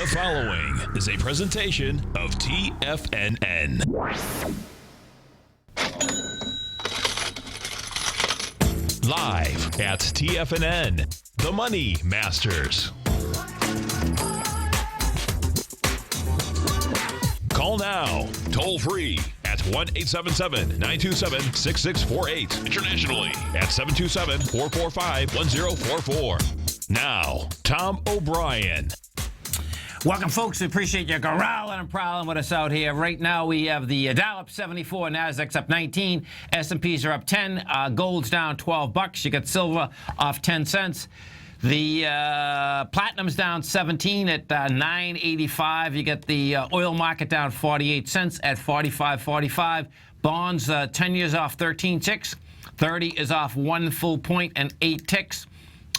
The following is a presentation of TFNN. Live at TFNN, The Money Masters. Call now, toll free at 1-877-927-6648. Internationally at 727-445-1044. Now, Tom O'Brien. Welcome, folks. We appreciate you growling and prowling with us out here. Right now, we have the Dow up 74, Nasdaq's up 19, S&Ps are up 10, gold's down $12. You got silver off 10 cents. The platinum's down 17 at 9.85. You get the oil market down 48 cents at 45.45. Bonds 10 years off 13 ticks. 30 is off 1 full point and 8 ticks.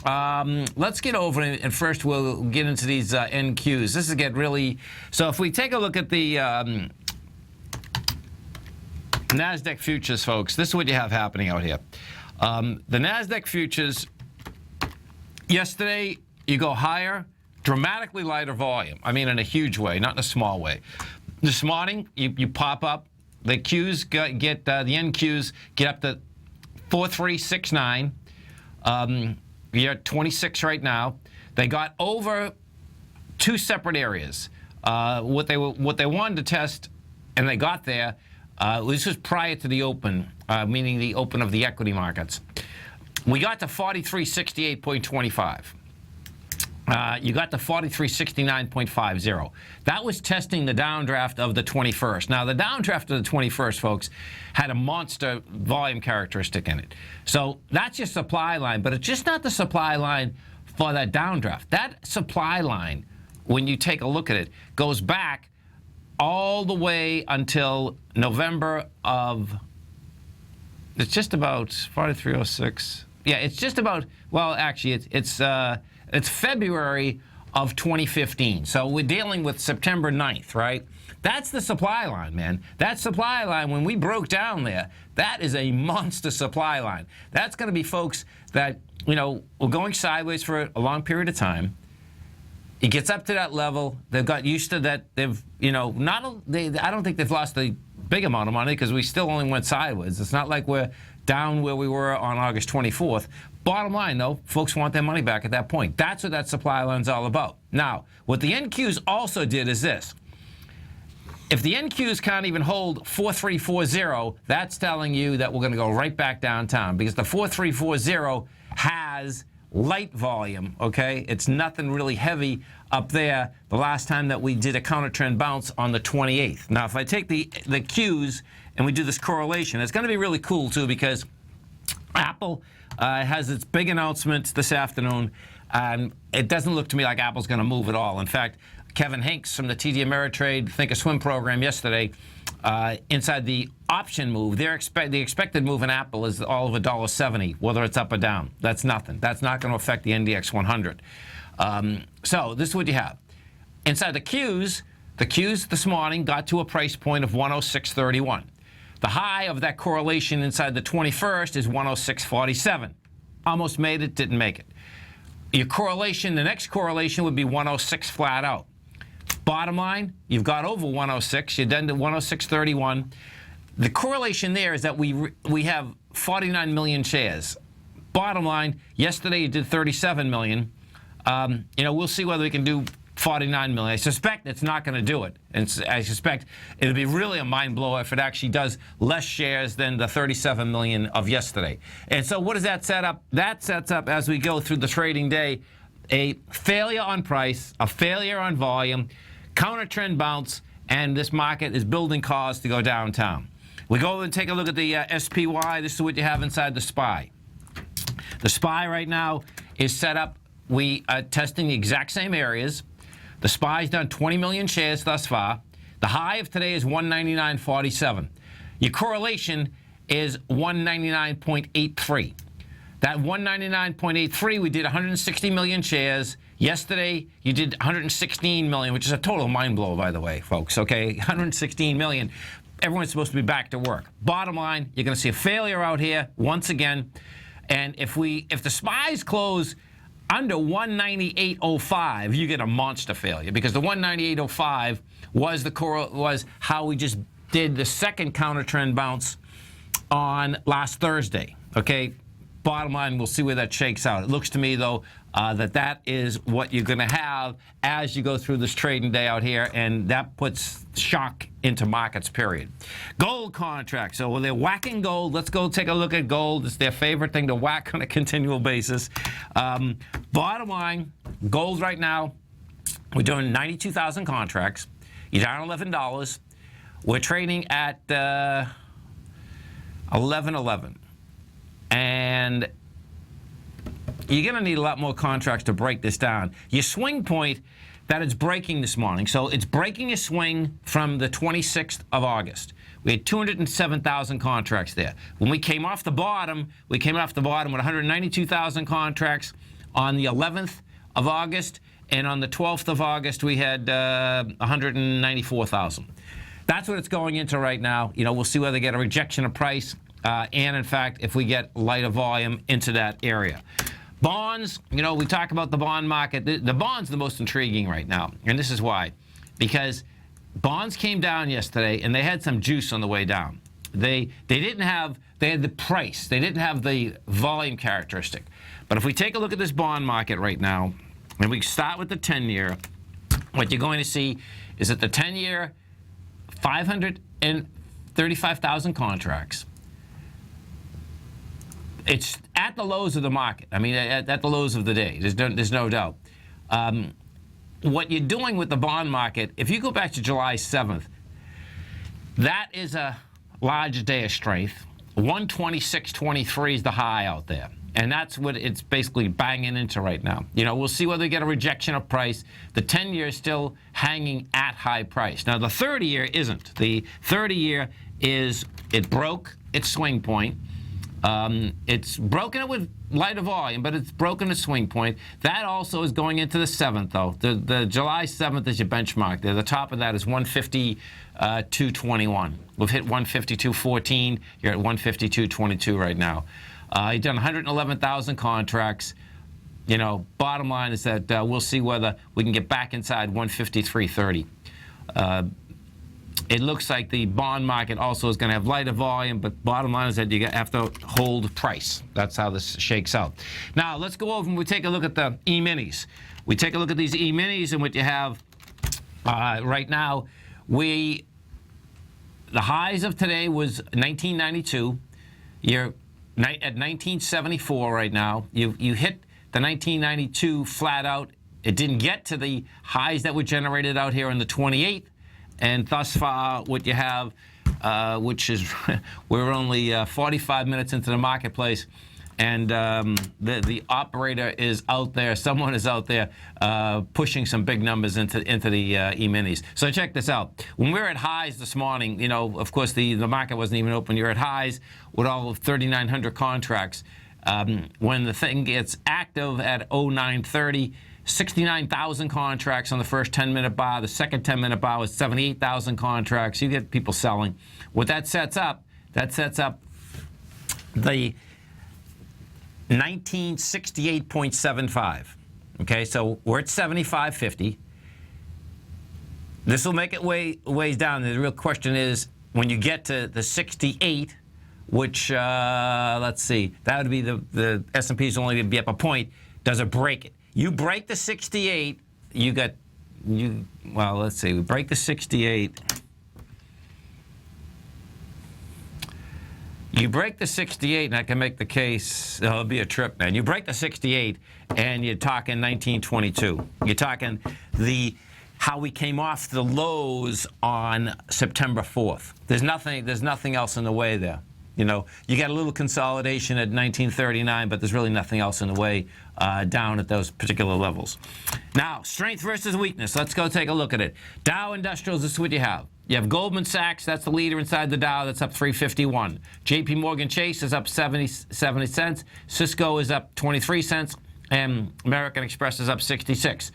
Let's get over it, and first we'll get into these NQs. This is get really... So if we take a look at the NASDAQ futures, folks, this is what you have happening out here. The NASDAQ futures, yesterday, you go higher, dramatically lighter volume. I mean, in a huge way, not in a small way. This morning, you pop up. The Qs get the NQs get up to 4369. You're at 26 right now. They got over two separate areas. What they wanted to test, and they got there. This was prior to the open, meaning the open of the equity markets. We got to 4368.25. You got to 4369.50. That was testing the downdraft of the 21st. Now, the downdraft of the 21st, folks, had a monster volume characteristic in it. So that's your supply line, but it's just not the supply line for that downdraft. That supply line, when you take a look at it, goes back all the way until November of, it's just about 4306. Yeah, it's just about, well, actually, it's February of 2015. So we're dealing with September 9th, right? That's the supply line, man. That supply line, when we broke down there, that is a monster supply line. That's going to be folks that, you know, were going sideways for a long period of time. It gets up to that level. They've got used to that. They've, you know, I don't think they've lost a big amount of money because we still only went sideways. It's not like we're down where we were on August 24th. Bottom line, though, folks want their money back at that point. That's what that supply line's all about. Now, what the NQs also did is this. If the NQs can't even hold 4340, that's telling you that we're going to go right back downtown because the 4340 has light volume, okay? It's nothing really heavy up there the last time that we did a counter trend bounce on the 28th. Now, if I take the Qs and we do this correlation, it's going to be really cool, too, because Apple has its big announcement this afternoon, and it doesn't look to me like Apple's going to move at all. In fact, Kevin Hinks from the TD Ameritrade Think or Swim program yesterday, inside the option move, the expected move in Apple is all of $1.70, whether it's up or down. That's nothing. That's not going to affect the NDX 100. So this is what you have. Inside the Qs this morning got to a price point of 106.31. The high of that correlation inside the 21st is 106.47. Almost made it, didn't make it. Your correlation, the next correlation would be 106 flat out. Bottom line, you've got over 106. You're done to 106.31. The correlation there is that we have 49 million shares. Bottom line, yesterday you did 37 million. You know, we'll see whether we can do 49 million. I suspect it's not going to do it. And I suspect it'll be really a mind blower if it actually does less shares than the 37 million of yesterday. And so what does that set up? That sets up, as we go through the trading day, a failure on price, a failure on volume, counter trend bounce, and this market is building cause to go downtown. We go and take a look at the SPY. This is what you have inside the SPY. The SPY right now is set up. We are testing the exact same areas. The SPY's done 20 million shares thus far. The high of today is 199.47. Your correlation is 199.83. That 199.83, we did 160 million shares. Yesterday, you did 116 million, which is a total mind blow, by the way, folks, okay? 116 million. Everyone's supposed to be back to work. Bottom line, you're going to see a failure out here once again. And if the SPYs close under 198.05, you get a monster failure, because the 198.05 was how we just did the second counter trend bounce on last Thursday. Okay, bottom line, we'll see where that shakes out. It looks to me, though, that is what you're going to have as you go through this trading day out here, and that puts shock into markets, period. Gold contracts. So they're whacking gold. Let's go take a look at gold. It's their favorite thing to whack on a continual basis. Bottom line, gold right now, we're doing 92,000 contracts. You're down $11. We're trading at 11.11. And you're going to need a lot more contracts to break this down. Your swing point that it's breaking this morning, so it's breaking a swing from the 26th of August. We had 207,000 contracts there. When we came off the bottom, with 192,000 contracts on the 11th of August, and on the 12th of August, we had 194,000. That's what it's going into right now. You know, we'll see whether they get a rejection of price, and in fact, if we get lighter volume into that area. Bonds, you know, we talk about the bond market. The bond's the most intriguing right now, and this is why. Because bonds came down yesterday, and they had some juice on the way down. They had the price. They didn't have the volume characteristic. But if we take a look at this bond market right now, and we start with the 10-year, what you're going to see is that the 10-year, 535,000 contracts. It's at the lows of the market. I mean, at the lows of the day. There's no doubt. What you're doing with the bond market, if you go back to July 7th, that is a large day of strength. 126.23 is the high out there. And that's what it's basically banging into right now. You know, we'll see whether we get a rejection of price. The 10-year is still hanging at high price. Now, the 30-year isn't. The 30-year it broke its swing point. It's broken it with lighter volume, but it's broken the swing point. That also is going into the 7th, though. The July 7th is your benchmark there. The top of that is 152.21. We've hit 152.14. You're at 152.22 right now. You've done 111,000 contracts. You know, bottom line is that we'll see whether we can get back inside 153.30. It looks like the bond market also is going to have lighter volume, but bottom line is that you have to hold price. That's how this shakes out. Now, let's go over and we take a look at the E-minis. We take a look at these E-minis, and what you have right now, the highs of today was 1992. You're at 1974 right now. You hit the 1992 flat out. It didn't get to the highs that were generated out here on the 28th. And thus far, what you have, which is we're only 45 minutes into the marketplace, and the operator is out there. Someone is out there pushing some big numbers into the E-minis. So check this out. When we were at highs this morning, you know, of course, the market wasn't even open. You're at highs with all of 3,900 contracts. When the thing gets active at 0930, 69,000 contracts on the first 10-minute bar. The second 10-minute bar was 78,000 contracts. You get people selling. What that sets up the 1968.75. Okay, so we're at 75.50. This will make it ways down. The real question is when you get to the 68, which let's see, that would be the S&P is only going to be up a point. Does it break it? You break the 68, well, let's see, we break the 68. You break the 68, and I can make the case, it'll be a trip, man. You break the 68, and you're talking 1922. You're talking how we came off the lows on September 4th. There's nothing else in the way there. You know, you got a little consolidation at 1939, but there's really nothing else in the way down at those particular levels. Now, strength versus weakness. Let's go take a look at it. Dow Industrials, this is what you have. You have Goldman Sachs, that's the leader inside the Dow, that's up 351. JP Morgan Chase is up 70 cents. Cisco is up 23 cents. And American Express is up 66.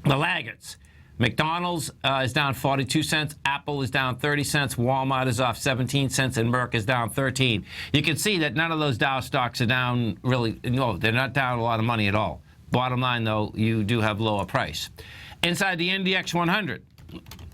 The laggards. McDonald's is down 42 cents. Apple is down 30 cents. Walmart is off 17 cents. And Merck is down 13. You can see that none of those Dow stocks are down really. No, they're not down a lot of money at all. Bottom line, though, you do have lower price. Inside the NDX 100,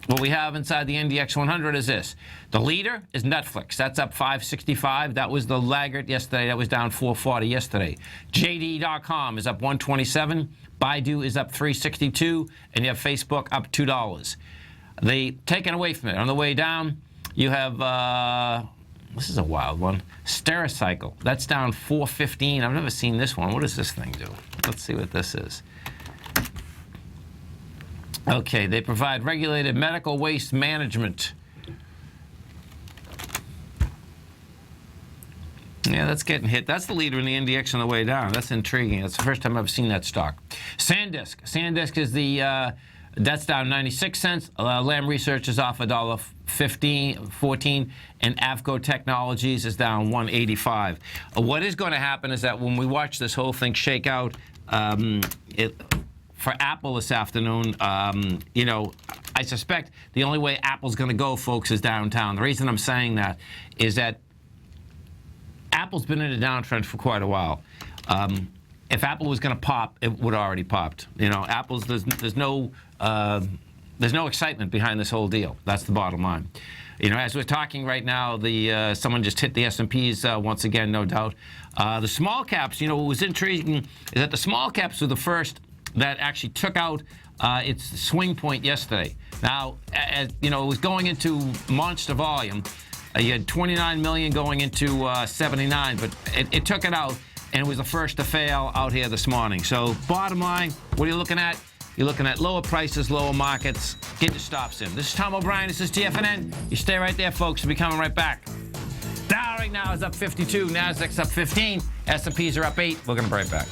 what we have inside the NDX 100 is this. The leader is Netflix. That's up 565. That was the laggard yesterday. That was down 440 yesterday. JD.com is up 127. Baidu is up 362. And you have Facebook up $2. They taken away from it. On the way down, you have, this is a wild one, Stericycle. That's down 415. I've never seen this one. What does this thing do? Let's see what this is. Okay, they provide regulated medical waste management. Yeah, that's getting hit. That's the leader in the NDX on the way down. That's intriguing. That's the first time I've seen that stock. SanDisk. SanDisk is the, that's down 96 cents. Lam Research is off $1.14, and Avco Technologies is down 185. What is going to happen is that when we watch this whole thing shake out, for Apple this afternoon, you know, I suspect the only way Apple's going to go, folks, is downtown. The reason I'm saying that is that Apple's been in a downtrend for quite a while. If Apple was going to pop, it would have already popped. You know, Apple's there's no excitement behind this whole deal. That's the bottom line. You know, as we're talking right now, someone just hit the S&Ps once again, no doubt. The small caps, you know, what was intriguing is that the small caps were the first that actually took out its swing point yesterday. Now, as you know, it was going into monster volume. You had 29 million going into 79, but it took it out, and it was the first to fail out here this morning. So bottom line, what are you looking at? You're looking at lower prices, lower markets. Get your stops in. This is Tom O'Brien. This is TFNN. You stay right there, folks. We'll be coming right back. Dow right now is up 52. Nasdaq's up 15. S&Ps are up 8. We're going to be right back.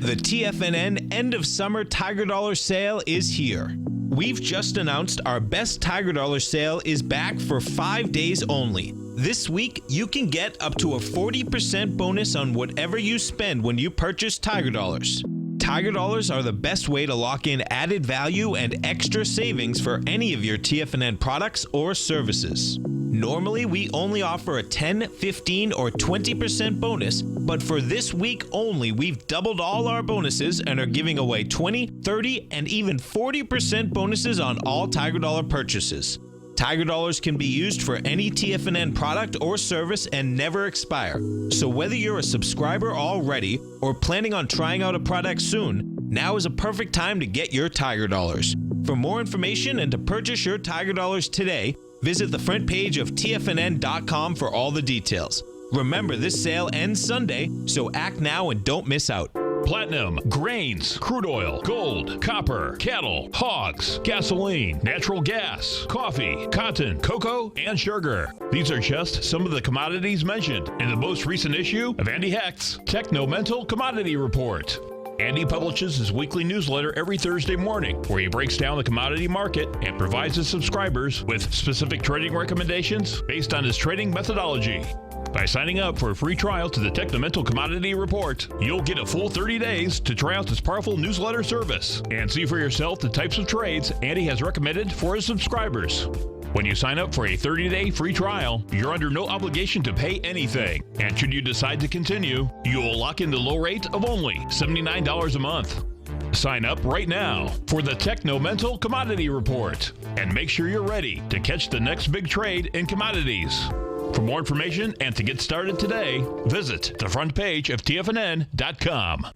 The TFNN End of Summer Tiger Dollar Sale is here. We've just announced our best Tiger Dollar sale is back for 5 days only. This week, you can get up to a 40% bonus on whatever you spend when you purchase Tiger Dollars. Tiger Dollars are the best way to lock in added value and extra savings for any of your TFNN products or services. Normally, we only offer a 10, 15, or 20% bonus, but for this week only, we've doubled all our bonuses and are giving away 20, 30, and even 40% bonuses on all Tiger Dollar purchases. Tiger Dollars can be used for any TFNN product or service and never expire. So whether you're a subscriber already or planning on trying out a product soon, now is a perfect time to get your Tiger Dollars. For more information and to purchase your Tiger Dollars today, visit the front page of TFNN.com for all the details. Remember, this sale ends Sunday, so act now and don't miss out. Platinum, grains, crude oil, gold, copper, cattle, hogs, gasoline, natural gas, coffee, cotton, cocoa, and sugar. These are just some of the commodities mentioned in the most recent issue of Andy Hecht's Techno-Mental Commodity Report. Andy publishes his weekly newsletter every Thursday morning, where he breaks down the commodity market and provides his subscribers with specific trading recommendations based on his trading methodology. By signing up for a free trial to the Techno-Mental Commodity Report, you'll get a full 30 days to try out this powerful newsletter service and see for yourself the types of trades Andy has recommended for his subscribers. When you sign up for a 30-day free trial, you're under no obligation to pay anything. And should you decide to continue, you will lock in the low rate of only $79 a month. Sign up right now for the Techno-Mental Commodity Report and make sure you're ready to catch the next big trade in commodities. For more information and to get started today, visit the front page of TFNN.com.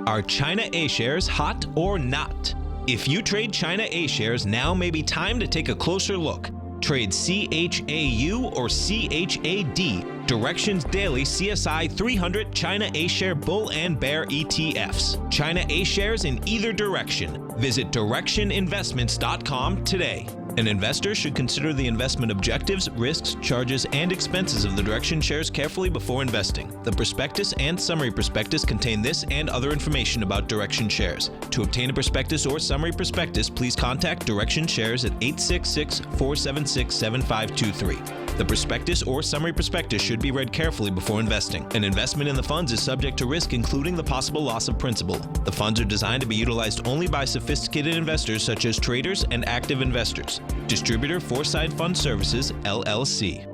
Are China A shares hot or not? If you trade China A shares, now may be time to take a closer look. Trade CHAU or CHAD, Directions Daily CSI 300 China A Share Bull and Bear ETFs. China A shares in either direction. Visit directioninvestments.com today. An investor should consider the investment objectives, risks, charges, and expenses of the Direction shares carefully before investing. The prospectus and summary prospectus contain this and other information about Direction shares. To obtain a prospectus or summary prospectus, please contact Direction shares at 866-476-7523. The prospectus or summary prospectus should be read carefully before investing. An investment in the funds is subject to risk, including the possible loss of principal. The funds are designed to be utilized only by sophisticated investors such as traders and active investors. Distributor Foreside Fund Services, LLC.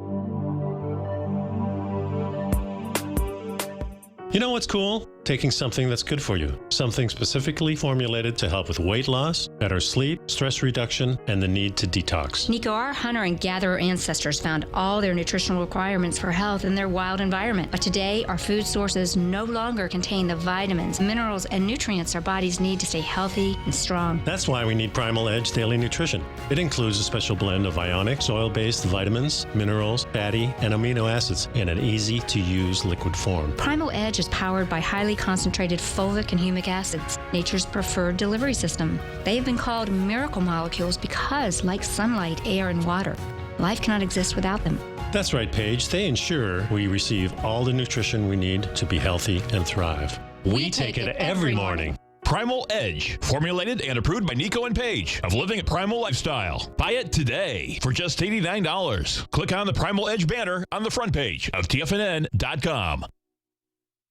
You know what's cool? Taking something that's good for you. Something specifically formulated to help with weight loss, better sleep, stress reduction, and the need to detox. Nico, our hunter and gatherer ancestors found all their nutritional requirements for health in their wild environment. But today, our food sources no longer contain the vitamins, minerals, and nutrients our bodies need to stay healthy and strong. That's why we need Primal Edge Daily Nutrition. It includes a special blend of ionic, oil-based vitamins, minerals, fatty, and amino acids in an easy-to-use liquid form. Primal Edge is powered by highly concentrated fulvic and humic acids, nature's preferred delivery system. They have been called miracle molecules because, like sunlight, air, and water, life cannot exist without them. That's right, Paige. They ensure we receive all the nutrition we need to be healthy and thrive. We take it every morning. Primal Edge, formulated and approved by Nico and Paige of Living a Primal Lifestyle. Buy it today for just $89. Click on the Primal Edge banner on the front page of TFNN.com.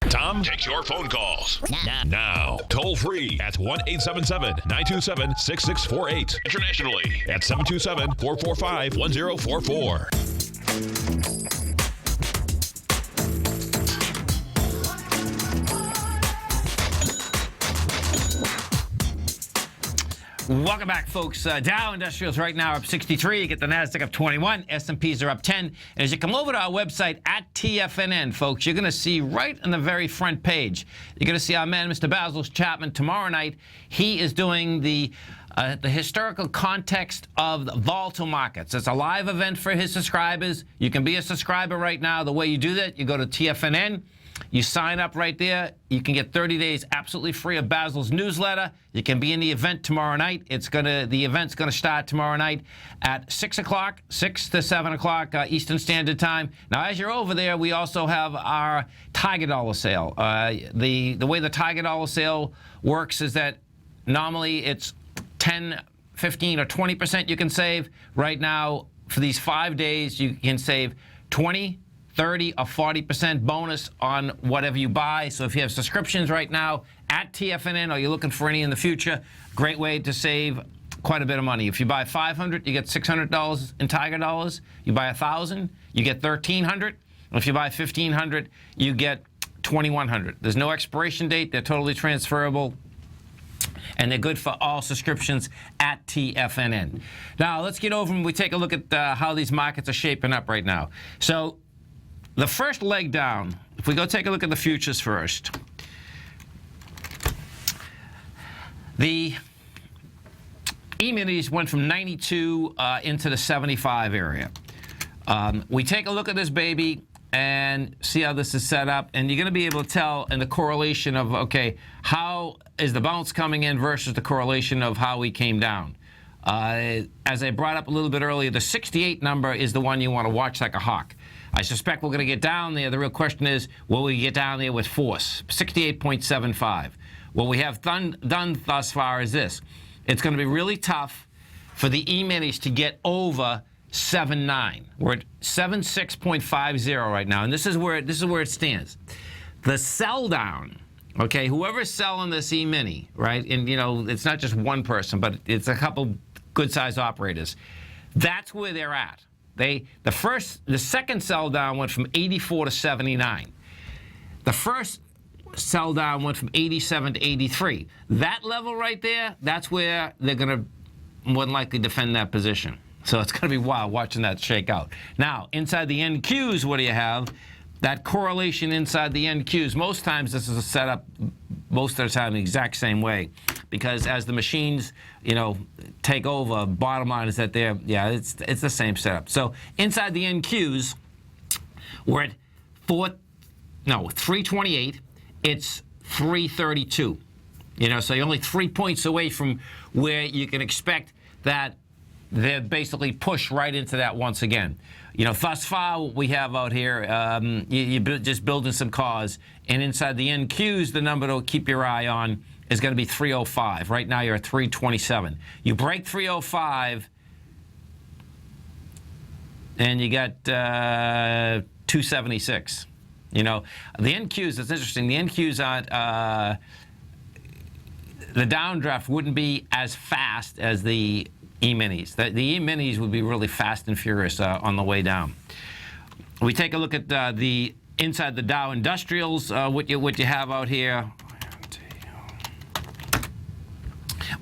Tom takes your phone calls now. Toll free at 1-877-927-6648. Internationally at 727-445-1044. Welcome back, folks. Dow Industrials right now are up 63. You get the NASDAQ up 21. S&Ps are up 10. And as you come over to our website at TFNN, folks, you're going to see right on the very front page, you're going to see our man, Mr. Basil Chapman, tomorrow night. He is doing the historical context of the volatile markets. It's a live event for his subscribers. You can be a subscriber right now. The way you do that, you go to TFNN. You sign up right there. You can get 30 days absolutely free of Basil's newsletter. You can be in the event tomorrow night. The event's gonna start tomorrow night at 6 o'clock, 6 to 7 o'clock Eastern Standard Time. Now, as you're over there, we also have our Tiger Dollar sale. The way the Tiger Dollar sale works is that normally it's 10, 15, or 20% you can save. Right now, for these 5 days, you can save 20, 30 or 40% bonus on whatever you buy. So if you have subscriptions right now at TFNN or you're looking for any in the future, great way to save quite a bit of money. If you buy $500, you get $600 in Tiger Dollars. You buy $1,000, you get $1,300. If you buy $1,500, you get $2,100. There's no expiration date. They're totally transferable. And they're good for all subscriptions at TFNN. Now, let's get over and we take a look at how these markets are shaping up right now. So the first leg down, if we go take a look at the futures first, the E-minis went from 92 into the 75 area. We take a look at this baby and see how this is set up, and you're going to be able to tell in the correlation of, okay, how is the bounce coming in versus the correlation of how we came down. As I brought up a little bit earlier, the 68 number is the one you want to watch like a hawk. I suspect we're going to get down there. The real question is, will we get down there with force? 68.75. What we have done thus far is this. It's going to be really tough for the E-minis to get over 7.9. We're at 76.50 right now, and this is where it stands. The sell down, okay, whoever's selling this E-mini, right, and you know, it's not just one person, but it's a couple good-sized operators. That's where they're at. The second sell down went from 84 to 79. The first sell down went from 87 to 83. That level right there, that's where they're going to more than likely defend that position. So it's going to be wild watching that shake out. Now, inside the NQs, what do you have? That correlation inside the NQs. Most times this is set up most of the time the exact same way, because as the machines, you know, take over, bottom line is that it's the same setup. So inside the NQs, we're at 328. It's 332. You know, so you're only 3 points away from where you can expect that they're basically pushed right into that once again. You know, thus far, what we have out here, you're just building some cars. And inside the NQs, the number to keep your eye on is going to be 305. Right now, you're at 327. You break 305, and you got 276. You know, the NQs, it's interesting. The NQs aren't, the downdraft wouldn't be as fast as the E-minis. The E-minis would be really fast and furious on the way down. We take a look at the inside the Dow Industrials, what you have out here.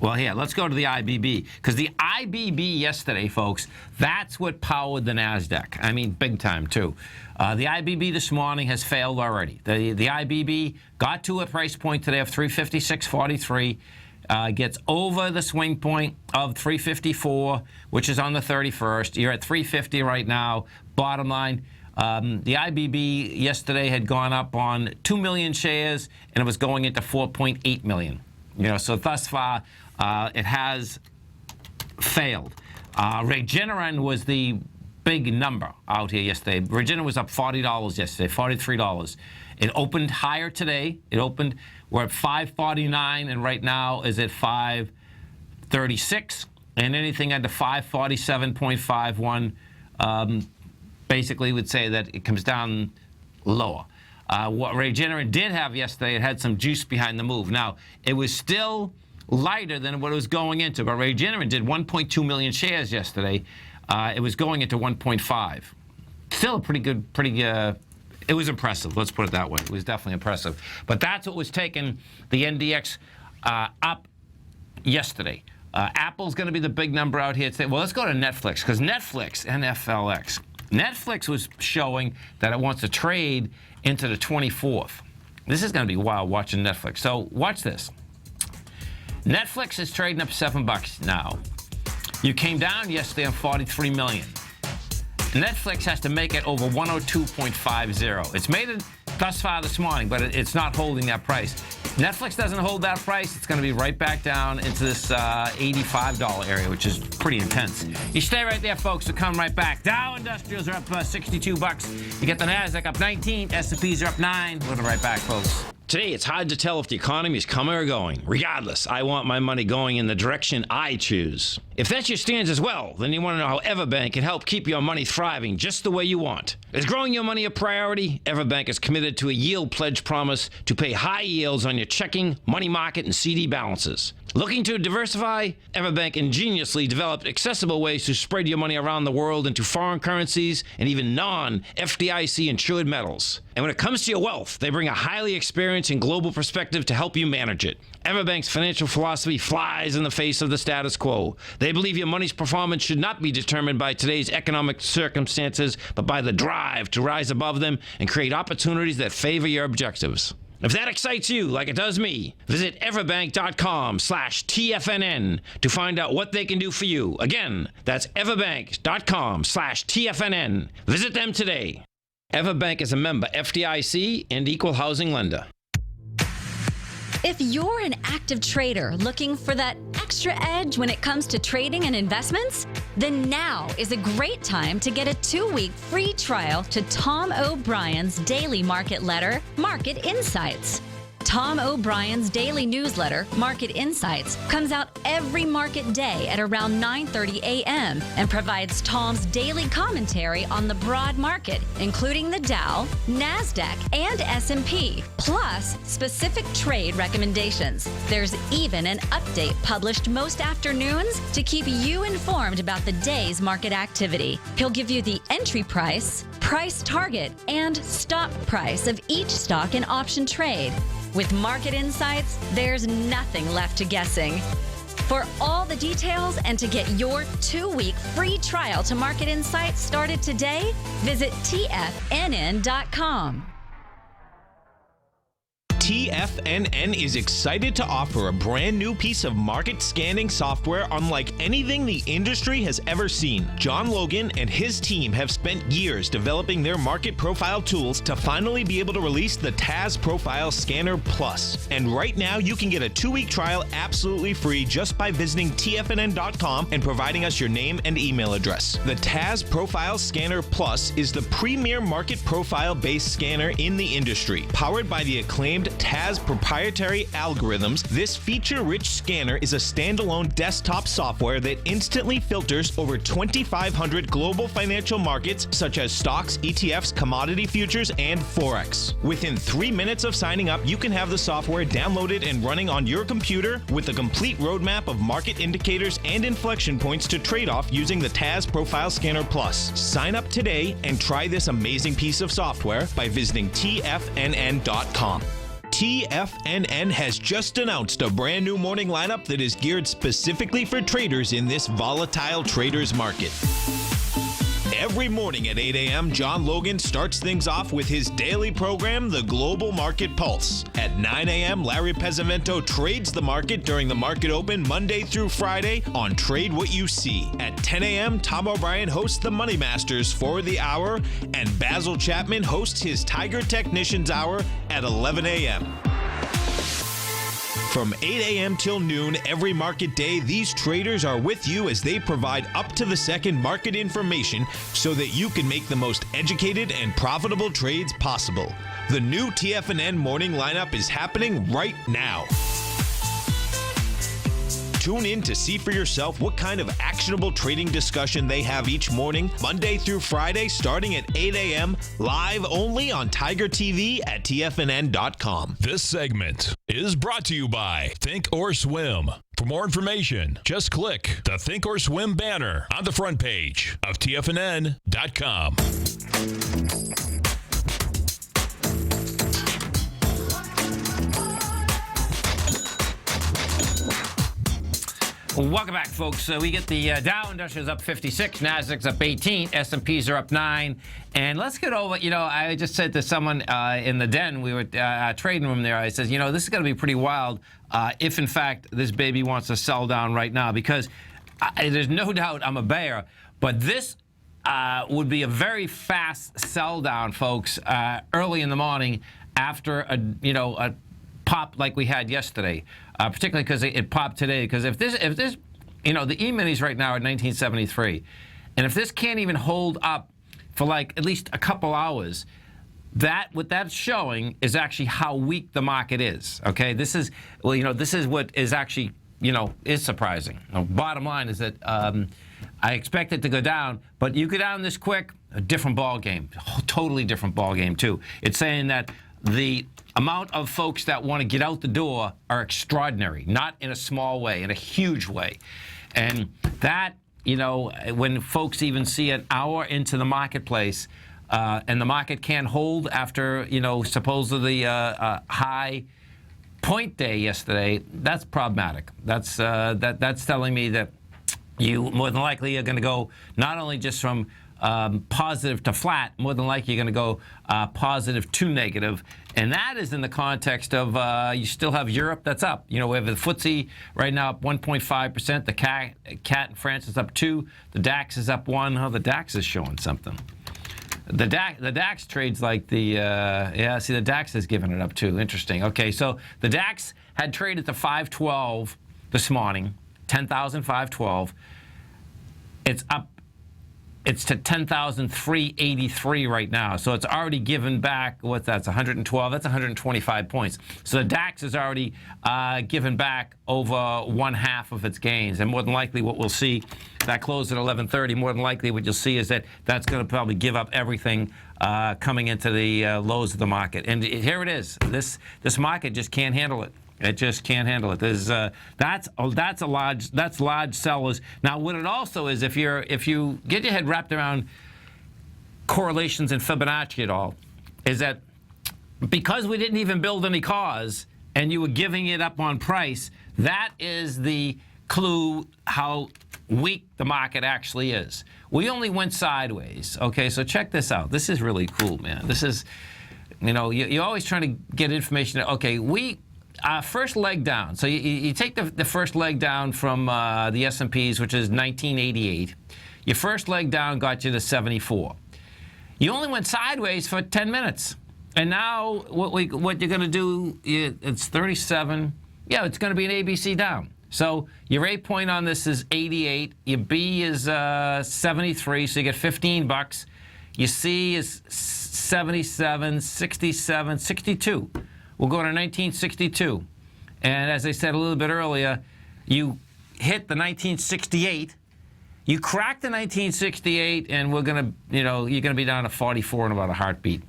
Well, here, let's go to the IBB, because the IBB yesterday, folks, that's what powered the NASDAQ. I mean, big time, too. The IBB this morning has failed already. The IBB got to a price point today of 356.43, gets over the swing point of 354, which is on the 31st. You're at 350 right now. Bottom line, the IBB yesterday had gone up on 2 million shares, and it was going into 4.8 million. So thus far, it has failed. Regeneron was the big number out here yesterday. Regeneron was up $40 yesterday, $43. It opened higher today. We're at 549, and right now is at 536. And anything under 547.51 basically would say that it comes down lower. What Regeneron did have yesterday, it had some juice behind the move. Now, it was still lighter than what it was going into, but Regeneron did 1.2 million shares yesterday. It was going into 1.5. Still a pretty good, it was impressive. Let's put it that way. It was definitely impressive. But that's what was taking the NDX up yesterday. Apple's going to be the big number out here today. Well, let's go to Netflix, because Netflix, NFLX, Netflix was showing that it wants to trade into the 24th. This is going to be wild watching Netflix. So watch this. Netflix is trading up $7 now. You came down yesterday on 43 million. Netflix has to make it over 102.50. It's made it thus far this morning, but it's not holding that price. Netflix doesn't hold that price, it's going to be right back down into this $85 area, which is pretty intense. You stay right there, folks. We'll come right back. Dow Industrials are up $62. You get the NASDAQ up 19. S&Ps are up 9. We'll be right back, folks. Today, it's hard to tell if the economy is coming or going. Regardless, I want my money going in the direction I choose. If that's your stance as well, then you want to know how Everbank can help keep your money thriving just the way you want. Is growing your money a priority? Everbank is committed to a yield pledge promise to pay high yields on your checking, money market, and CD balances. Looking to diversify? Everbank ingeniously developed accessible ways to spread your money around the world into foreign currencies and even non-FDIC insured metals. And when it comes to your wealth, they bring a highly experienced and global perspective to help you manage it. Everbank's financial philosophy flies in the face of the status quo. They believe your money's performance should not be determined by today's economic circumstances, but by the drive to rise above them and create opportunities that favor your objectives. If that excites you like it does me, visit everbank.com/TFNN to find out what they can do for you. Again, that's everbank.com/TFNN. Visit them today. Everbank is a member FDIC and equal housing lender. If you're an active trader looking for that extra edge when it comes to trading and investments, then now is a great time to get a 2-week free trial to Tom O'Brien's daily market letter, Market Insights. Tom O'Brien's daily newsletter, Market Insights, comes out every market day at around 9:30 a.m. and provides Tom's daily commentary on the broad market, including the Dow, NASDAQ, and S&P, plus specific trade recommendations. There's even an update published most afternoons to keep you informed about the day's market activity. He'll give you the entry price, price target, and stop price of each stock and option trade. With Market Insights, there's nothing left to guessing. For all the details and to get your 2-week free trial to Market Insights started today, visit TFNN.com. TFNN is excited to offer a brand new piece of market scanning software unlike anything the industry has ever seen. John Logan and his team have spent years developing their market profile tools to finally be able to release the TAS Profile Scanner Plus. And right now, you can get a 2-week trial absolutely free just by visiting TFNN.com and providing us your name and email address. The TAS Profile Scanner Plus is the premier market profile-based scanner in the industry, powered by the acclaimed with TAS proprietary algorithms, this feature-rich scanner is a standalone desktop software that instantly filters over 2,500 global financial markets such as stocks, ETFs, commodity futures, and Forex. Within 3 minutes of signing up, you can have the software downloaded and running on your computer with a complete roadmap of market indicators and inflection points to trade off using the TAS Profile Scanner Plus. Sign up today and try this amazing piece of software by visiting TFNN.com. TFNN has just announced a brand new morning lineup that is geared specifically for traders in this volatile traders market. Every morning at 8 a.m., John Logan starts things off with his daily program, The Global Market Pulse. At 9 a.m., Larry Pesavento trades the market during the market open Monday through Friday on Trade What You See. At 10 a.m., Tom O'Brien hosts the Money Masters for the hour, and Basil Chapman hosts his Tiger Technicians Hour at 11 a.m. From 8 a.m. till noon every market day, these traders are with you as they provide up-to-the-second market information so that you can make the most educated and profitable trades possible. The new TFNN morning lineup is happening right now. Tune in to see for yourself what kind of actionable trading discussion they have each morning, Monday through Friday, starting at 8 a.m., live only on Tiger TV at TFNN.com. This segment is brought to you by Think or Swim. For more information, just click the Think or Swim banner on the front page of TFNN.com. Welcome back, folks. We get the Dow Industrials up 56, Nasdaq's up 18, S&Ps are up 9. And let's get over, I just said to someone in the den, we were trading room there, I said, this is going to be pretty wild if, in fact, this baby wants to sell down right now, because there's no doubt I'm a bear, but this would be a very fast sell down, folks, early in the morning after a pop like we had yesterday, particularly because it popped today. Because if this, the E-minis right now are 1973, and if this can't even hold up for like at least a couple hours, what that's showing is actually how weak the market is. Okay, this is what is actually is surprising. Bottom line is that I expect it to go down, but you go down this quick, a different ball game, totally different ball game too. It's saying that the amount of folks that want to get out the door are extraordinary, not in a small way, in a huge way. And that, when folks even see an hour into the marketplace and the market can't hold after, supposedly high point day yesterday, that's problematic. That's telling me that you more than likely are going to go not only just from positive to flat, more than likely you're going to go positive to negative. And that is in the context of you still have Europe that's up. We have the FTSE right now up 1.5%. The CAT in France is up 2. The DAX is up 1. Oh, the DAX is showing something. The DAX trades like the, the DAX is giving it up too. Interesting. Okay, so the DAX had traded to 512 this morning, 10,512. It's up. It's to 10,383 right now. So it's already given back, that's 112, that's 125 points. So the DAX is already given back over 1/2 of its gains. And more than likely what we'll see, that closed at 11:30, more than likely what you'll see is that that's going to probably give up everything coming into the lows of the market. And here it is. This market just can't handle it. It just can't handle it. There's that's large sellers. Now, what it also is, if you get your head wrapped around correlations and Fibonacci at all, is that because we didn't even build any cause and you were giving it up on price, that is the clue how weak the market actually is. We only went sideways. Okay, so check this out. This is really cool, man. This is, you're always trying to get information. Okay, first leg down. So you take the first leg down from the S&Ps, which is 1988. Your first leg down got you to 74. You only went sideways for 10 minutes. And now what you're going to do, it's 37. Yeah, it's going to be an ABC down. So your A point on this is 88. Your B is 73, so you get $15. Your C is 77, 67, 62. we'll go to 1962. And as I said a little bit earlier, you hit the 1968. You crack the 1968, and we're gonna, you're gonna be down to 44 in about a heartbeat.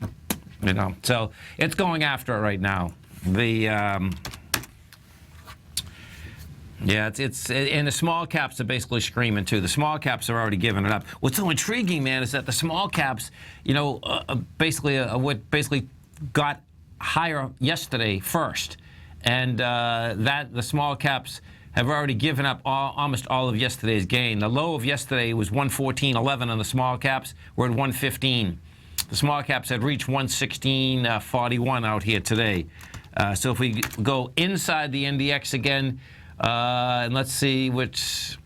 So it's going after it right now. It's and the small caps are basically screaming too. The small caps are already giving it up. What's so intriguing, man, is that the small caps, basically got higher yesterday first, and that the small caps have already given up almost all of yesterday's gain. The low of yesterday was 114.11 on the small caps. We're at 115. The small caps had reached 116.41 out here today. So if we go inside the NDX again, and let's see which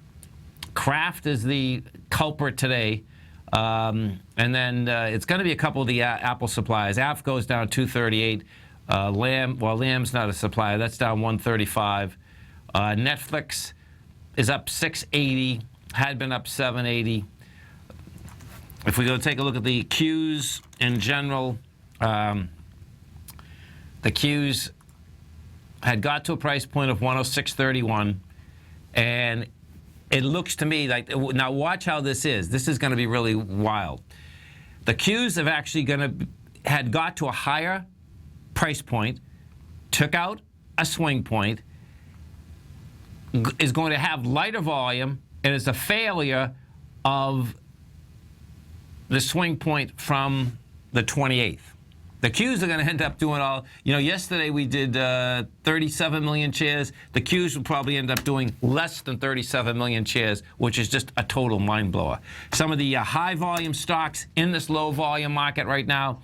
Kraft is the culprit today. And then it's going to be a couple of the Apple suppliers. AF goes down 238. Lamb's not a supplier. That's down 135. Netflix is up 680, had been up 780. If we go take a look at the Qs in general, the Qs had got to a price point of 106.31, and it looks to me like, now watch how this is. This is going to be really wild. The Qs have actually had got to a higher price point, took out a swing point, is going to have lighter volume, and is a failure of the swing point from the 28th. The Qs are going to end up doing all, yesterday we did 37 million shares. The Qs will probably end up doing less than 37 million shares, which is just a total mind blower. Some of the high volume stocks in this low volume market right now,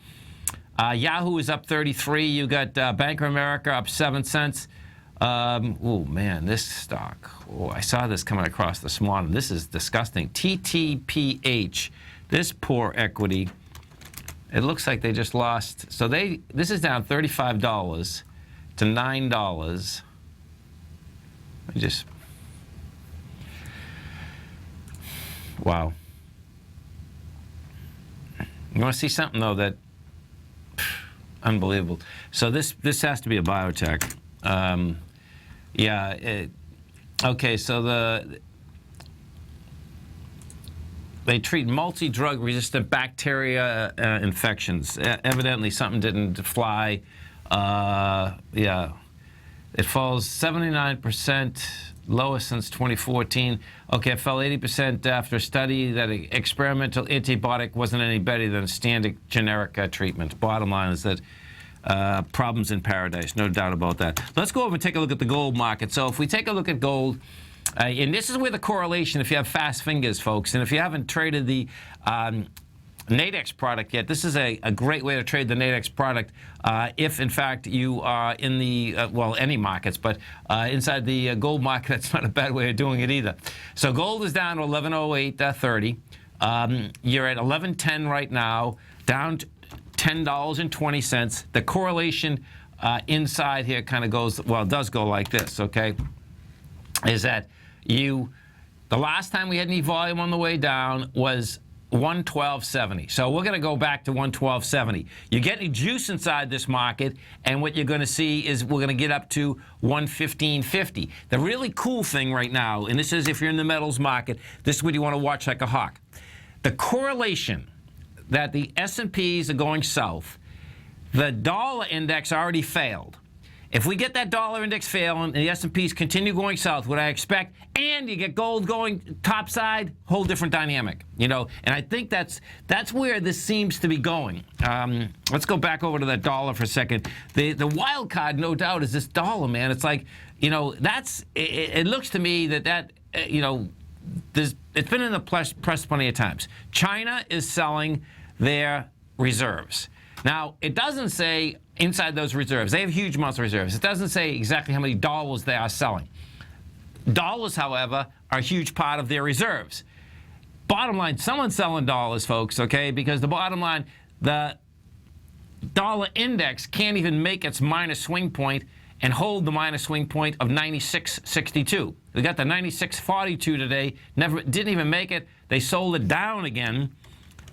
Yahoo is up 33. You got Bank of America up 7 cents. Oh man, this stock. Oh, I saw this coming across this morning. This is disgusting. TTPH, this poor equity. It looks like they just lost. So this is down $35 to $9. Wow. You want to see something though that unbelievable. So this has to be a biotech. Okay, so they treat multi-drug resistant bacteria infections. Evidently, something didn't fly. It falls 79%, lowest since 2014. Okay, it fell 80% after a study that experimental antibiotic wasn't any better than standard generic treatment. Bottom line is that problems in paradise, no doubt about that. Let's go over and take a look at the gold market. So if we take a look at gold, and this is where the correlation, if you have fast fingers, folks, and if you haven't traded the Nadex product yet, this is a great way to trade the Nadex product if, in fact, you are in the, any markets, but inside the gold market, that's not a bad way of doing it either. So gold is down to 1108.30. You're at 1110 right now, down to $10.20. The correlation inside here kind of goes, it does go like this, okay? Is that the last time we had any volume on the way down was 112.70. So we're going to go back to 112.70. You get any juice inside this market, and what you're going to see is we're going to get up to 115.50. The really cool thing right now, and this is if you're in the metals market, this is what you want to watch like a hawk. The correlation that the S&Ps are going south, the dollar index already failed. If we get that dollar index failing and the S&Ps continue going south, what I expect, and you get gold going topside, whole different dynamic, and I think that's where this seems to be going. Let's go back over to that dollar for a second. The wild card, no doubt, is this dollar, man. It's like, it looks to me that it's been in the press plenty of times. China is selling their reserves. Now, it doesn't say inside those reserves. They have huge amounts of reserves. It doesn't say exactly how many dollars they are selling. Dollars, however, are a huge part of their reserves. Bottom line, someone's selling dollars, folks, okay? Because the bottom line, the dollar index can't even make its minor swing point and hold the minor swing point of 96.62. We got the 96.42 today. Didn't even make it. They sold it down again.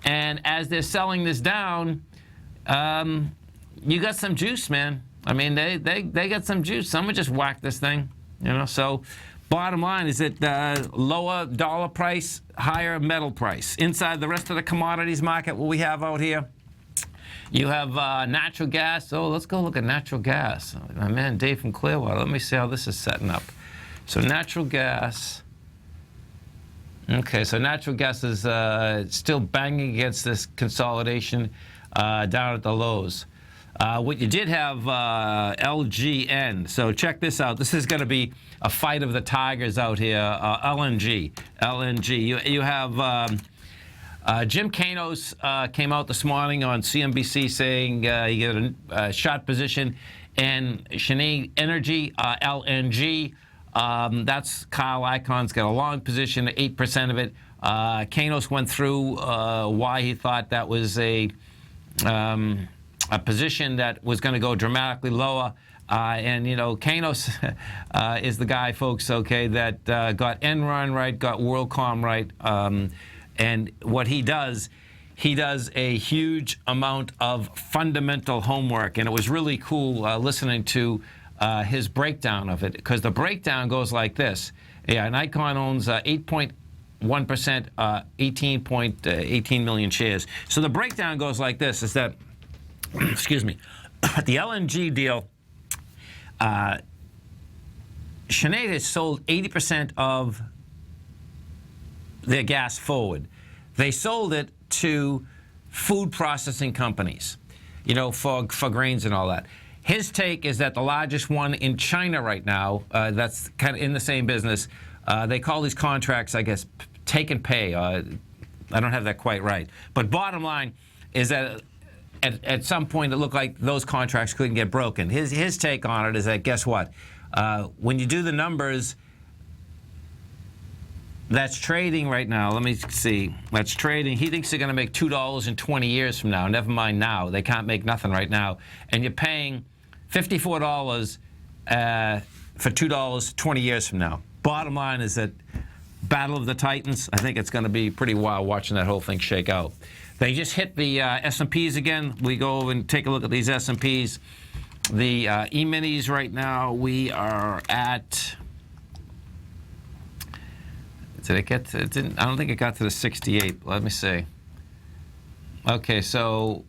And as they're selling this down, you got some juice, man. I mean, they got some juice. Someone just whacked this thing, So bottom line is that lower dollar price, higher metal price. Inside the rest of the commodities market, what we have out here, you have natural gas. Oh, let's go look at natural gas. My man Dave from Clearwater. Let me see how this is setting up. So natural gas. Okay, so natural gas is still banging against this consolidation down at the lows. What you did have LGN. So check this out. This is going to be a fight of the tigers out here. LNG. You have Jim Kanos came out this morning on CNBC saying he got a short position in Cheniere Energy, LNG. That's Kyle Icon's got a long position, 8% of it. Kanos went through why he thought that was a position that was going to go dramatically lower. And, Kanos is the guy, folks, okay, that got Enron right, got WorldCom right. And what he does a huge amount of fundamental homework. And it was really cool listening to his breakdown of it, because the breakdown goes like this. Yeah, and Icon owns 8.1%, 18 million shares. So the breakdown goes like this, is that, excuse me, the LNG deal, Cheniere has sold 80% of their gas forward. They sold it to food processing companies, for grains and all that. His take is that the largest one in China right now, that's kind of in the same business, they call these contracts, I guess, take and pay. I don't have that quite right. But bottom line is that at some point it looked like those contracts couldn't get broken. His take on it is that, guess what? When you do the numbers, that's trading right now. Let me see. That's trading. He thinks they're going to make $2 in 20 years from now. Never mind now. They can't make nothing right now. And you're paying $54 for $2 20 years from now. Bottom line is that Battle of the Titans, I think it's going to be pretty wild watching that whole thing shake out. They just hit the S&Ps again. We go and take a look at these S&Ps. The E-minis right now, we are at... Did it get to, it didn't, I don't think it got to the 68. Let me see. Okay, so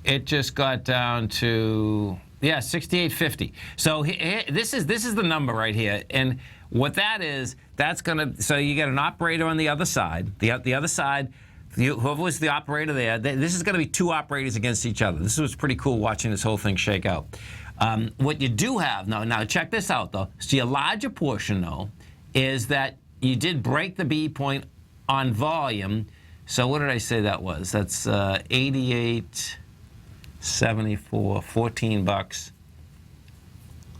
it just got down to, 68.50. So this is the number right here. And what that is, that's going to, so you get an operator on the other side. The other side, whoever was the operator there, this is going to be two operators against each other. This was pretty cool watching this whole thing shake out. What you do have, now check this out, though. See, a larger portion, though, is that you did break the B point on volume. So what did I say that was? That's 88.74, 14 bucks.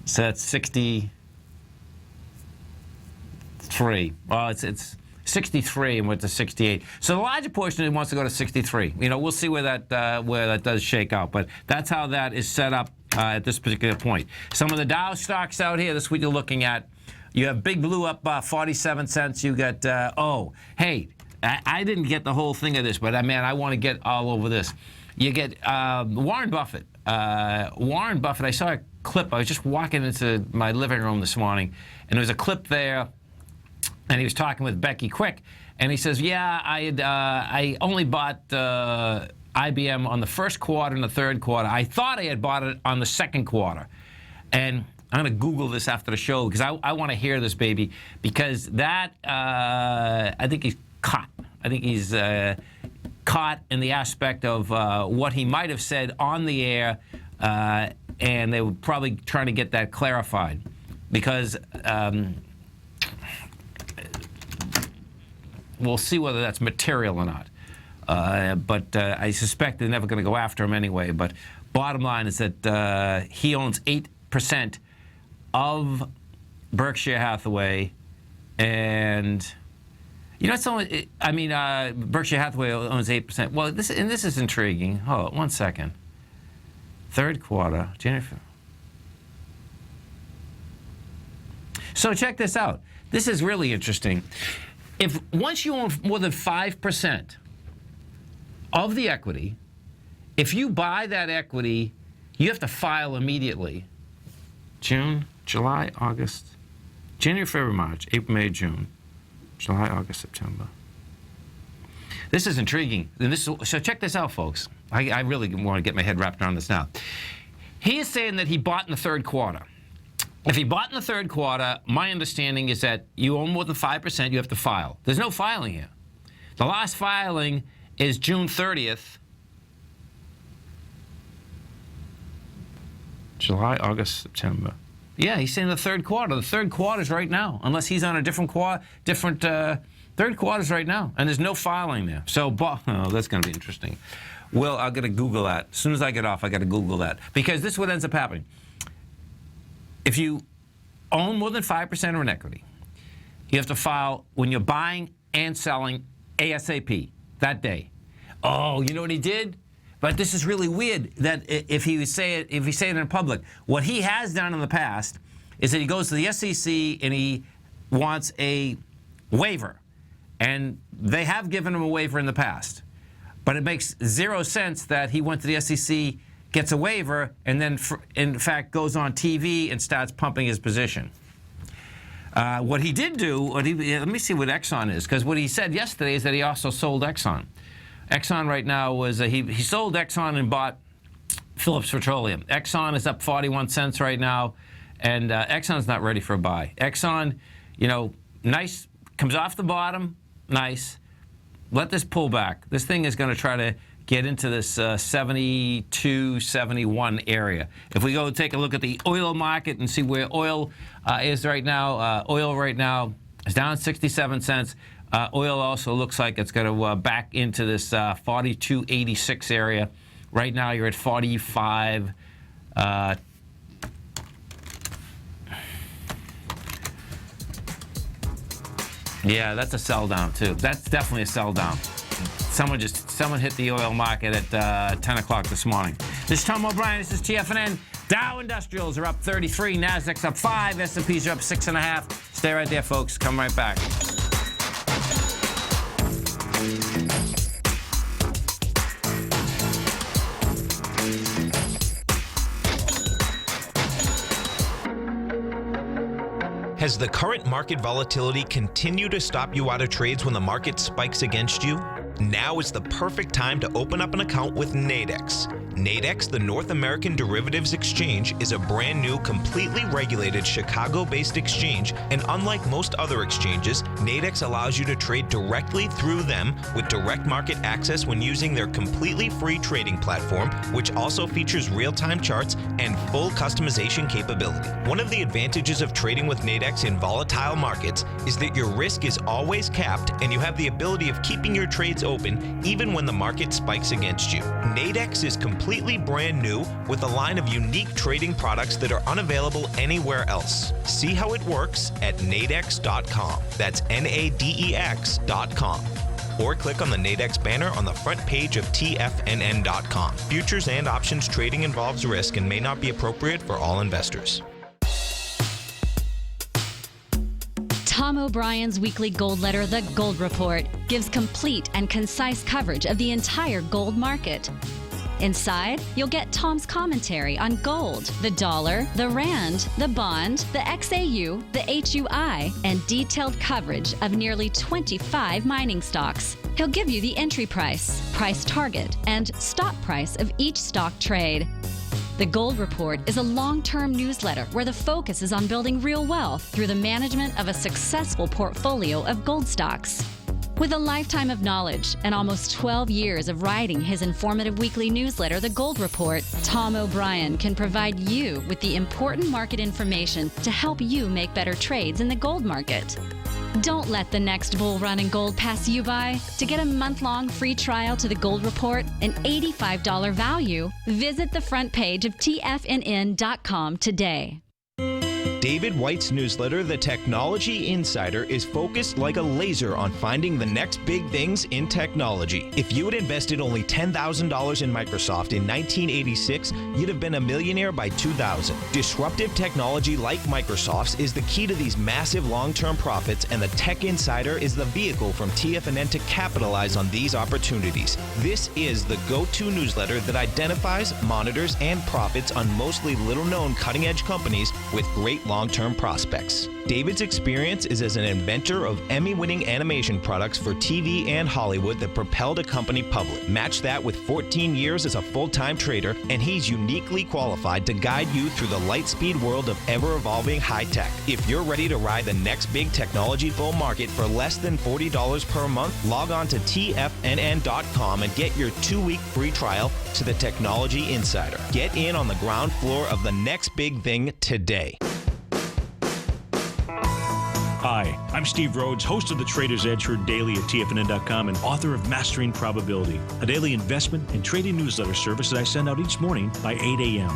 So that's 63. Well, it's 63 and went to 68. So the larger portion wants to go to 63. We'll see where that does shake out. But that's how that is set up at this particular point. Some of the Dow stocks out here, this is what you're looking at. You have Big Blue up 47 cents. You got, hey, I didn't get the whole thing of this, but man, I want to get all over this. You get Warren Buffett. Warren Buffett, I saw a clip. I was just walking into my living room this morning, and there was a clip there, and he was talking with Becky Quick, and he says, yeah, I only bought IBM on the first quarter and the third quarter. I thought I had bought it on the second quarter. And I'm going to Google this after the show because I want to hear this, baby, because that, I think he's caught. I think he's caught in the aspect of what he might have said on the air, and they were probably trying to get that clarified because we'll see whether that's material or not. But I suspect they're never going to go after him anyway. But bottom line is that he owns 8% of Berkshire Hathaway, and it's only, Berkshire Hathaway owns 8%. Well, this is intriguing. Hold on 1 second. Third quarter, Jennifer. So check this out. This is really interesting. Once you own more than 5% of the equity, if you buy that equity you have to file immediately. June, July, August, January, February, March, April, May, June, July, August, September. This is intriguing. So check this out, folks. I really want to get my head wrapped around this now. He is saying that he bought in the third quarter. If he bought in the third quarter, my understanding is that you own more than 5%, you have to file. There's no filing here. The last filing is June 30th. July, August, September. Yeah, he's saying the third quarter. The third quarter's right now, unless he's on a different third quarter's right now, and there's no filing there. So, that's going to be interesting. Well, I'm going to Google that. As soon as I get off, I got to Google that. Because this is what ends up happening. If you own more than 5% or an equity, you have to file when you're buying and selling ASAP that day. Oh, you know what he did? But this is really weird that if he say it in public, what he has done in the past is that he goes to the SEC and he wants a waiver. And they have given him a waiver in the past. But it makes zero sense that he went to the SEC, gets a waiver, and then, in fact, goes on TV and starts pumping his position. What he did do, let me see what Exxon is, because what he said yesterday is that he also sold Exxon. Exxon right now was, he sold Exxon and bought Phillips Petroleum. Exxon is up 41 cents right now, and Exxon's not ready for a buy. Exxon, nice, comes off the bottom, nice. Let this pull back. This thing is going to try to get into this 72, 71 area. If we go take a look at the oil market and see where oil is right now, oil right now is down 67 cents. Oil also looks like it's going to back into this 42.86 area. Right now you're at 45. Yeah, that's a sell down too. That's definitely a sell down. Someone hit the oil market at 10 o'clock this morning. This is Tom O'Brien. This is TFNN. Dow Industrials are up 33. Nasdaq's up 5. S&Ps are up 6.5. Stay right there, folks. Come right back. Has the current market volatility continued to stop you out of trades when the market spikes against you? Now is the perfect time to open up an account with Nadex. Nadex, the North American Derivatives Exchange, is a brand new, completely regulated Chicago-based exchange, and unlike most other exchanges, Nadex allows you to trade directly through them with direct market access when using their completely free trading platform, which also features real-time charts and full customization capability. One of the advantages of trading with Nadex in volatile markets is that your risk is always capped and you have the ability of keeping your trades open even when the market spikes against you. Nadex is completely brand new with a line of unique trading products that are unavailable anywhere else. See how it works at nadex.com. That's NADEX.com. Or click on the Nadex banner on the front page of TFNN.com. Futures and options trading involves risk and may not be appropriate for all investors. Tom O'Brien's weekly gold letter, The Gold Report, gives complete and concise coverage of the entire gold market. Inside, you'll get Tom's commentary on gold, the dollar, the rand, the bond, the XAU, the HUI, and detailed coverage of nearly 25 mining stocks. He'll give you the entry price, price target, and stop price of each stock trade. The Gold Report is a long-term newsletter where the focus is on building real wealth through the management of a successful portfolio of gold stocks. With a lifetime of knowledge and almost 12 years of writing his informative weekly newsletter, The Gold Report, Tom O'Brien can provide you with the important market information to help you make better trades in the gold market. Don't let the next bull run in gold pass you by. To get a month-long free trial to The Gold Report, an $85 value, visit the front page of TFNN.com today. David White's newsletter, The Technology Insider, is focused like a laser on finding the next big things in technology. If you had invested only $10,000 in Microsoft in 1986, you'd have been a millionaire by 2000. Disruptive technology like Microsoft's is the key to these massive long-term profits, and the Tech Insider is the vehicle from TFNN to capitalize on these opportunities. This is the go-to newsletter that identifies, monitors, and profits on mostly little-known cutting-edge companies with great long-term prospects. David's experience is as an inventor of Emmy-winning animation products for TV and Hollywood that propelled a company public. Match that with 14 years as a full-time trader, and he's uniquely qualified to guide you through the light-speed world of ever-evolving high-tech. If you're ready to ride the next big technology bull market for less than $40 per month, log on to TFNN.com and get your 2-week free trial to the Technology Insider. Get in on the ground floor of the next big thing today. Hi, I'm Steve Rhodes, host of the Trader's Edge, heard daily at TFNN.com and author of Mastering Probability, a daily investment and trading newsletter service that I send out each morning by 8 a.m.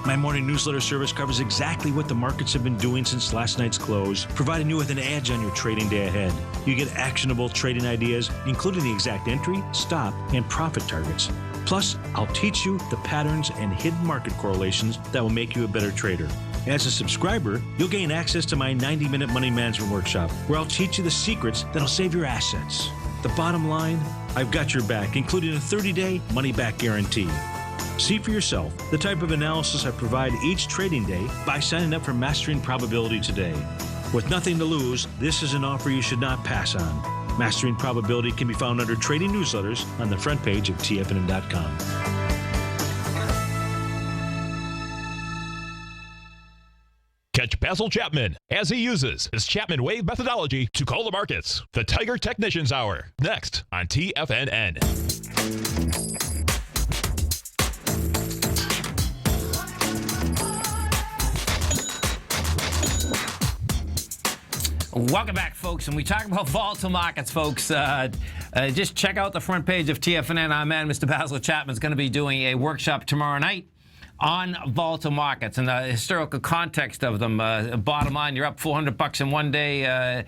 My morning newsletter service covers exactly what the markets have been doing since last night's close, providing you with an edge on your trading day ahead. You get actionable trading ideas, including the exact entry, stop, and profit targets. Plus, I'll teach you the patterns and hidden market correlations that will make you a better trader. As a subscriber, you'll gain access to my 90-minute money management workshop, where I'll teach you the secrets that'll save your assets. The bottom line, I've got your back, including a 30-day money-back guarantee. See for yourself the type of analysis I provide each trading day by signing up for Mastering Probability today. With nothing to lose, this is an offer you should not pass on. Mastering Probability can be found under Trading Newsletters on the front page of TFNN.com. Catch Basil Chapman as he uses his Chapman Wave methodology to call the markets. The Tiger Technicians Hour, next on TFNN. Welcome back, folks. And we talk about volatile markets, folks. Just check out the front page of TFNN. Our man, Mr. Basil Chapman, is going to be doing a workshop tomorrow night on volatile markets and the historical context of them. Bottom line, you're up $400 in one day.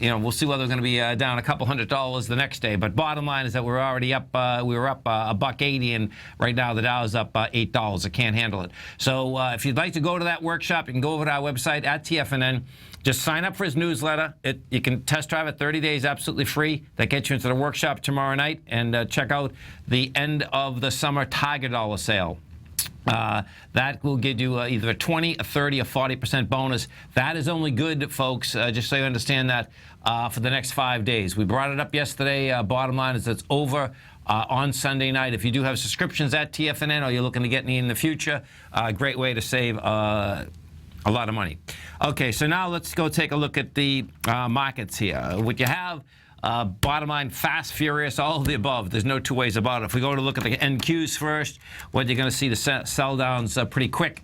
We'll see whether we're going to be down a couple $100 the next day. But bottom line is that we're already up. We were up $1.80, and right now the Dow is up $8. I can't handle it. So if you'd like to go to that workshop, you can go over to our website at TFNN. Just sign up for his newsletter. You can test drive it 30 days absolutely free. That gets you into the workshop tomorrow night. And check out the end of the summer Tiger Dollar sale. That will give you either a 20, a 30, a 40% bonus. That is only good, folks, just so you understand that, for the next 5 days. We brought it up yesterday. Bottom line is it's over on Sunday night. If you do have subscriptions at TFNN or you're looking to get any in the future, great way to save a lot of money. Okay, so now let's go take a look at the markets here. What you have, bottom line, fast, furious, all of the above. There's no two ways about it. If we go to look at the NQs first, what you're going to see, the sell downs pretty quick.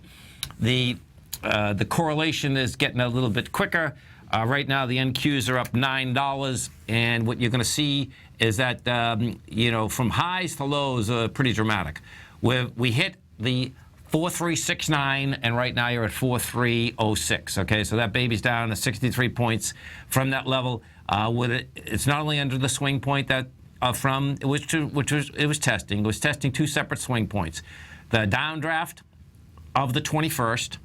The correlation is getting a little bit quicker. Right now, the NQs are up $9, and what you're going to see is that from highs to lows, pretty dramatic. We hit the 4369, and right now you're at 4306. Okay, so that baby's down to 63 points from that level. It's not only under the swing point that it was testing. It was testing two separate swing points: the downdraft of the 21st,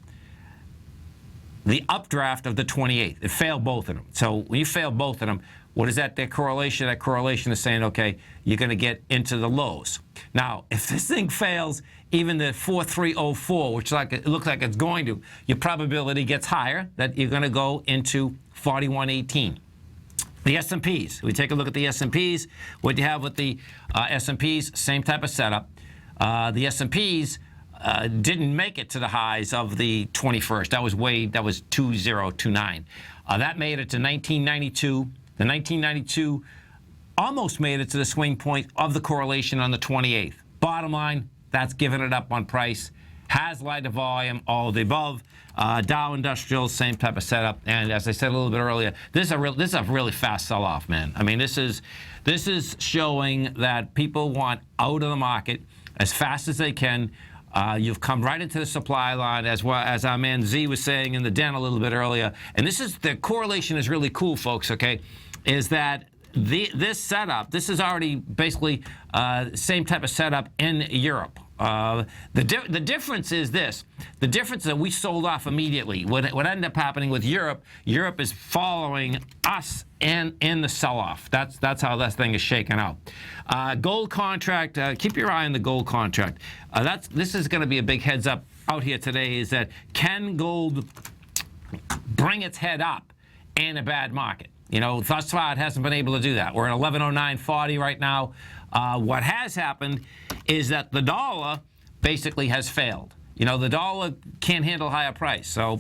the updraft of the 28th. It failed both of them. So when you fail both of them, what is that? Their correlation. That correlation is saying, okay, you're going to get into the lows. Now, if this thing fails, even the 4304, which it looks like it's going to, your probability gets higher that you're going to go into 4118. The S&Ps. We take a look at the S&Ps. What you have with the S&Ps, same type of setup. The S&Ps didn't make it to the highs of the 21st. That was 2029. That made it to 1992. The 1992 almost made it to the swing point of the correlation on the 28th. Bottom line, that's giving it up on price. Has lighter volume, all of the above. Dow Industrial, same type of setup. And as I said a little bit earlier, this is a really fast sell-off, man. I mean, this is showing that people want out of the market as fast as they can. You've come right into the supply line, as well as our man Z was saying in the den a little bit earlier. And the correlation is really cool, folks, okay, is that this setup, this is already basically same type of setup in Europe. The difference is this. The difference is that we sold off immediately. What ended up happening with Europe is following us in the sell-off. That's how that thing is shaken out. Gold contract, keep your eye on the gold contract. This is going to be a big heads up out here today, is that can gold bring its head up in a bad market? You know, thus far it hasn't been able to do that. We're at 1109.40 right now. What has happened is that the dollar basically has failed. You know, the dollar can't handle higher price. So,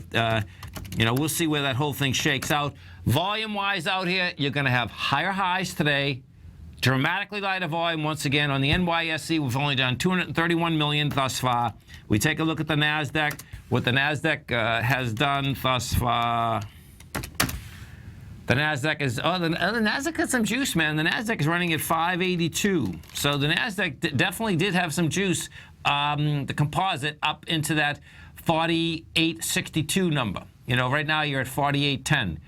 you know, we'll see where that whole thing shakes out. Volume-wise out here, you're going to have higher highs today, dramatically lighter volume once again. On the NYSE, we've only done 231 million thus far. We take a look at the NASDAQ. What the NASDAQ has done thus far. The NASDAQ is, the NASDAQ got some juice, man. The NASDAQ is running at 582. So the NASDAQ definitely did have some juice, the composite, up into that 4862 number. You know, right now you're at 4810.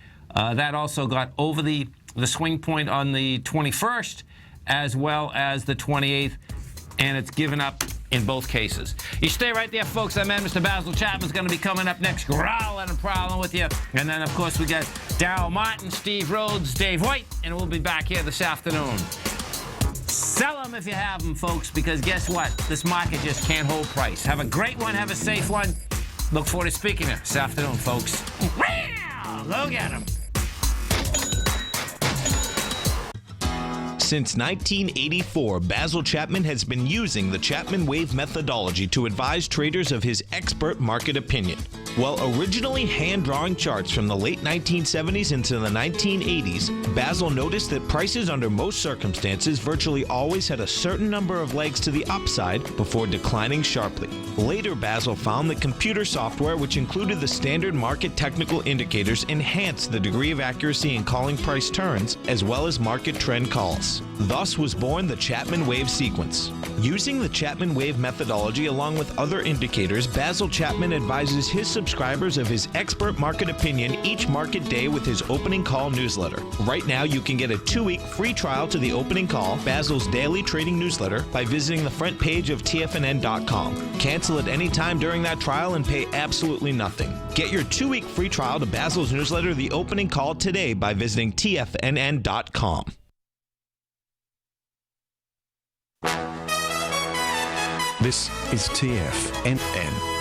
That also got over the swing point on the 21st as well as the 28th, and it's given up in both cases. You stay right there, folks. That man, Mr. Basil Chapman's going to be coming up next, growling and prowling with you. And then, of course, we got Darryl Martin, Steve Rhodes, Dave White, and we'll be back here this afternoon. Sell them if you have them, folks, because guess what? This market just can't hold price. Have a great one. Have a safe one. Look forward to speaking to you this afternoon, folks. Go get them. Since 1984, Basil Chapman has been using the Chapman Wave methodology to advise traders of his expert market opinion. While originally hand-drawing charts from the late 1970s into the 1980s, Basil noticed that prices under most circumstances virtually always had a certain number of legs to the upside before declining sharply. Later, Basil found that computer software, which included the standard market technical indicators, enhanced the degree of accuracy in calling price turns, as well as market trend calls. Thus was born the Chapman Wave sequence. Using the Chapman Wave methodology along with other indicators, Basil Chapman advises his subscribers of his expert market opinion each market day with his opening call newsletter. Right now, you can get a 2-week free trial to the opening call, Basil's daily trading newsletter, by visiting the front page of TFNN.com. Cancel at any time during that trial and pay absolutely nothing. Get your 2-week free trial to Basil's newsletter, The Opening Call, today by visiting TFNN.com. This is TFNN.